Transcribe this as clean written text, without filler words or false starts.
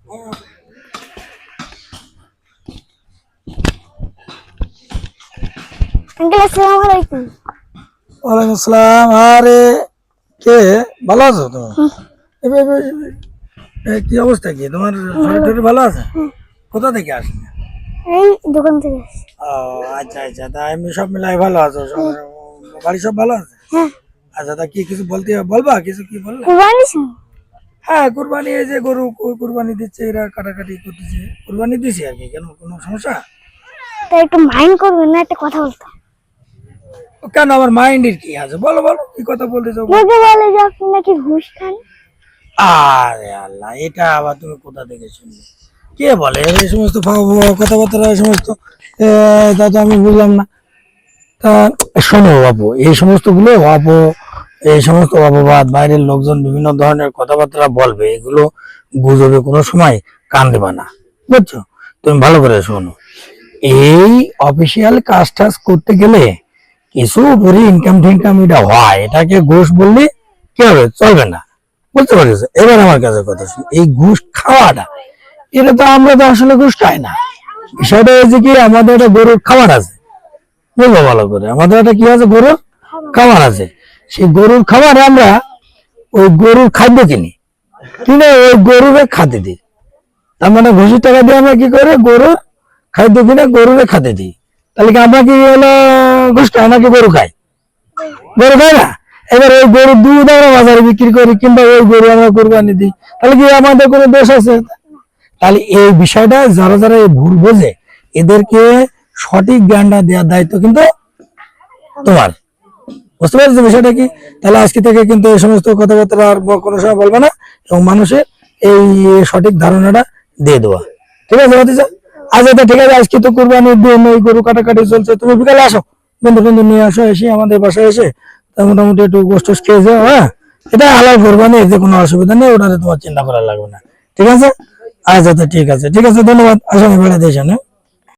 Uncle আসসালামু আলাইকুম। ওয়ালাইকুম আসসালাম। আরে কে, ভালো আছো তুমি? কি অবস্থা, কি তোমার শরীর টরীর ভালো আছে? কোথা থেকে আসলে? এই দোকান থেকে। ও আচ্ছা আচ্ছা, তা এমনি সব মিলাই ভালো আছো? বাড়ি সব ভালো আছে? হ্যাঁ। আচ্ছা, তা কি কিছু বলবা, কিছু কি বললে? কুরবানি হ্যাঁ, কুরবানি, এই যে গরু কুরবানি দিচ্ছে, এরা কাটাকাটি করতেছে, কুরবানি দিছে আর কি। কেন, কোনো সমস্যা? তাই একটু মাইন্ড করবেন না, একটা কথা বলতাম। কেন, আমার মাইন্ডের কি আছে? বলো বলো, কি কথা বলতে চাও? কে কে বলে যে আপনি নাকি ঘুষ খান? আরে আল্লাহ, এটা আবার তুমি কোথা থেকে শুনলে? কে বলে এই সমস্ত কথাবার্তা, এই সমস্ত? তা তো আমি বুঝলাম না। তা শোনো বাবু, এই সমস্ত গুলো এই সমস্ত অপবাদ, বাইরের লোকজন বিভিন্ন ধরনের কথাবার্তা বলবে, এগুলো গুজবে কোনো সময় কান দেবা না, বুঝছো? তুমি ভালো করে শোনো, এই অফিসিয়াল কাজ টাজ করতে গেলে কিছু উপরে ইনকাম টিনকাম এটা হয়, এটাকে ঘুষ বললে কি হবে, চলবে না, বুঝতে পারছো? এবার আমার কাছে কথা শুনো, এই ঘুষ খাওয়াটা, এটা তো আমরা তো আসলে ঘুষ খাই না। বিষয়টা হয়েছে কি, আমাদের একটা গরুর খাবার আছে, বুঝবো ভালো করে, আমাদের একটা কি আছে, গরুর খাবার আছে। সেই গরুর খাবারে আমরা ওই গরুর খাদ্য কিনে ওই গরুরে খাতে দিই। তার মানে ঘুষের টাকা দিয়ে আমরা কি করে গরুর খাদ্য কিনে গরুরে খাতে দিই। তাহলে কি আমরা কি হলো ঘুষ খাই নাকি গরু খাই? গরু খাই না। এবার ওই গরুর দুধ আমরা বাজারে বিক্রি করি, কিংবা ওই গরু আমরা কোরবানি দিই, তাহলে কি আমাদের কোনো দোষ আছে? তাহলে এই বিষয়টা যারা যারা এই ভুল বোঝে, এদেরকে সঠিক জ্ঞানটা দেওয়ার দায়িত্ব কিন্তু তোমার। বুঝতে পারছো বিষয়টা কি? তাহলে আজকে থেকে কিন্তু এই সমস্ত কথাবার্তা আর কোনো সময় বলবে না, এবং মানুষের এই সঠিক ধারণাটা দিয়ে দেওয়া। ঠিক আছে ভাতিজা? আচ্ছা, ঠিক আছে, আজকে তো কুরবানির দিন, ওই গরু কাটাকাটি চলছে, তুমি বিকালে আসো, বন্ধু বন্ধু নিয়ে আসো, এসে আমাদের বাসায় এসে মোটামুটি একটু গোষ্ঠ খেয়ে যাও। হ্যাঁ, এটা হালাল কুরবানি, এতে কোনো অসুবিধা নেই, ওটাতে তোমার চিন্তা করা লাগবে না। ঠিক আছে? আচ্ছা, ঠিক আছে, ঠিক আছে, ধন্যবাদ। আসো, আমি বেড়াতে এসে।